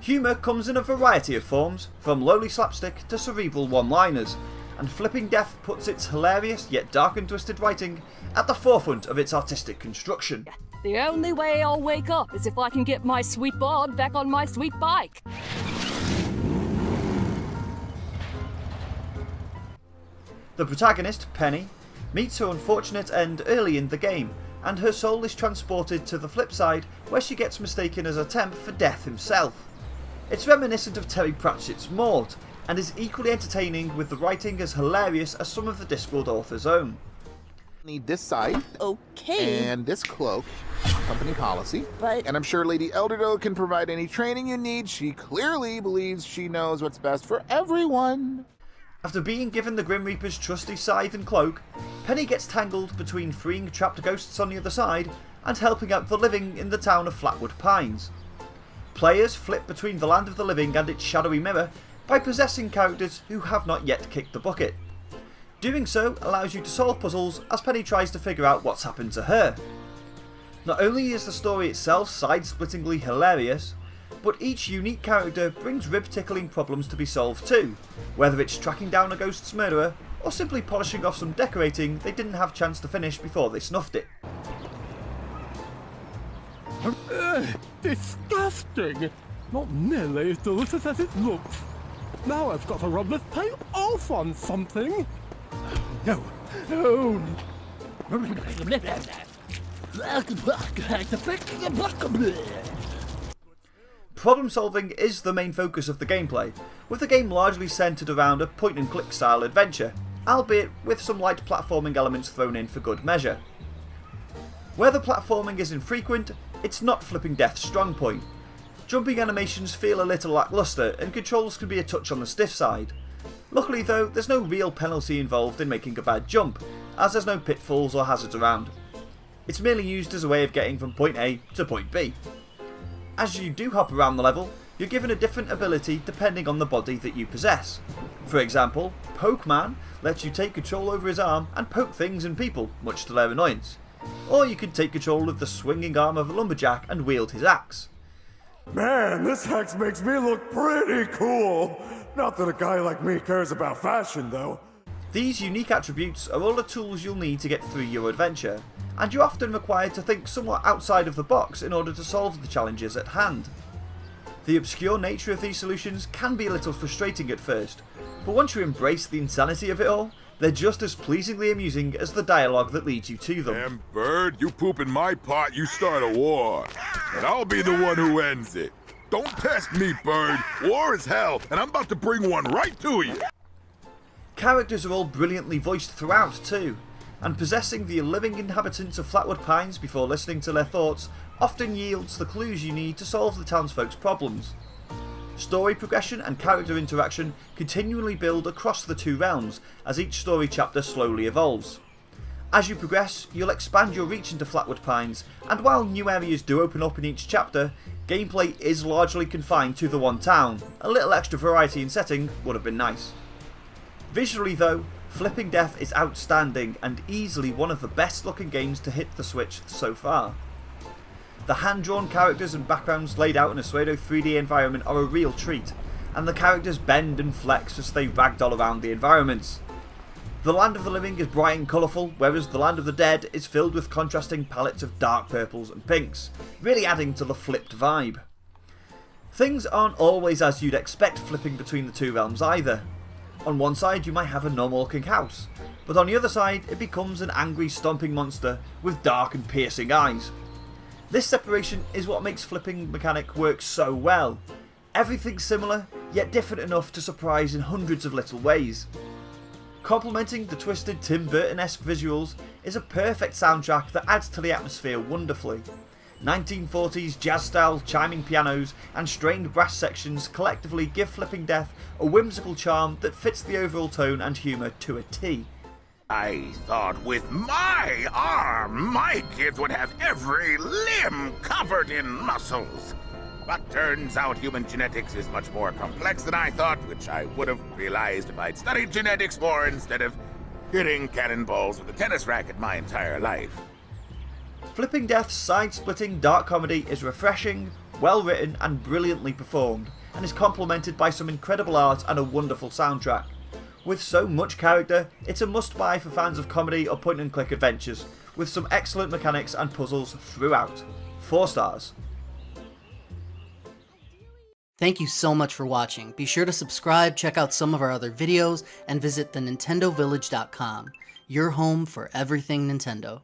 Humour comes in a variety of forms, from lowly slapstick to cerebral one-liners, and Flipping Death puts its hilarious yet dark and twisted writing at the forefront of its artistic construction. The only way I'll wake up is if I can get my sweet bod back on my sweet bike. The protagonist, Penny, meets her unfortunate end early in the game, and her soul is transported to the flip side, where she gets mistaken as a temp for Death himself. It's reminiscent of Terry Pratchett's Maud, and is equally entertaining, with the writing as hilarious as some of the Discworld author's own. Need this scythe. Okay. And this cloak. Company policy. But... And I'm sure Lady Elderdo can provide any training you need. She clearly believes she knows what's best for everyone. After being given the Grim Reaper's trusty scythe and cloak, Penny gets tangled between freeing trapped ghosts on the other side and helping out the living in the town of Flatwood Pines. Players flip between the land of the living and its shadowy mirror by possessing characters who have not yet kicked the bucket. Doing so allows you to solve puzzles as Penny tries to figure out what's happened to her. Not only is the story itself side-splittingly hilarious, but each unique character brings rib-tickling problems to be solved too, whether it's tracking down a ghost's murderer or simply polishing off some decorating they didn't have a chance to finish before they snuffed it. Disgusting! Not nearly as delicious as it looks. Now I've got to rub this paint off on something. No. Oh. Problem solving is the main focus of the gameplay, with the game largely centred around a point and click style adventure, albeit with some light platforming elements thrown in for good measure. Where the platforming is infrequent, it's not Flipping Death's strong point. Jumping animations feel a little lacklustre and controls can be a touch on the stiff side. Luckily though, there's no real penalty involved in making a bad jump, as there's no pitfalls or hazards around. It's merely used as a way of getting from point A to point B. As you do hop around the level, you're given a different ability depending on the body that you possess. For example, Pokeman lets you take control over his arm and poke things and people, much to their annoyance. Or you could take control of the swinging arm of a lumberjack and wield his axe. Man, this axe makes me look pretty cool! Not that a guy like me cares about fashion, though. These unique attributes are all the tools you'll need to get through your adventure, and you're often required to think somewhat outside of the box in order to solve the challenges at hand. The obscure nature of these solutions can be a little frustrating at first, but once you embrace the insanity of it all, they're just as pleasingly amusing as the dialogue that leads you to them. Damn bird, you poop in my pot, you start a war. And I'll be the one who ends it. Don't test me, bird. War is hell, and I'm about to bring one right to you. Characters are all brilliantly voiced throughout too, and possessing the living inhabitants of Flatwood Pines before listening to their thoughts often yields the clues you need to solve the townsfolk's problems. Story progression and character interaction continually build across the two realms as each story chapter slowly evolves. As you progress, you'll expand your reach into Flatwood Pines, and while new areas do open up in each chapter, gameplay is largely confined to the one town. A little extra variety in setting would have been nice. Visually though, Flipping Death is outstanding and easily one of the best looking games to hit the Switch so far. The hand-drawn characters and backgrounds laid out in a pseudo 3D environment are a real treat, and the characters bend and flex as they ragdoll around the environments. The Land of the Living is bright and colourful, whereas the Land of the Dead is filled with contrasting palettes of dark purples and pinks, really adding to the flipped vibe. Things aren't always as you'd expect flipping between the two realms either. On one side you might have a normal looking house, but on the other side it becomes an angry stomping monster with dark and piercing eyes. This separation is what makes flipping mechanic work so well. Everything's similar, yet different enough to surprise in hundreds of little ways. Complementing the twisted Tim Burton-esque visuals is a perfect soundtrack that adds to the atmosphere wonderfully. 1940s jazz-style chiming pianos and strained brass sections collectively give Flipping Death a whimsical charm that fits the overall tone and humour to a T. I thought with my arm, my kids would have every limb covered in muscles. But turns out human genetics is much more complex than I thought, which I would have realized if I'd studied genetics more instead of hitting cannonballs with a tennis racket my entire life. Flipping Death's side-splitting dark comedy is refreshing, well written and brilliantly performed, and is complemented by some incredible art and a wonderful soundtrack. With so much character, it's a must-buy for fans of comedy or point-and-click adventures, with some excellent mechanics and puzzles throughout. 4 stars. Thank you so much for watching. Be sure to subscribe, check out some of our other videos, and visit thenintendovillage.com, your home for everything Nintendo.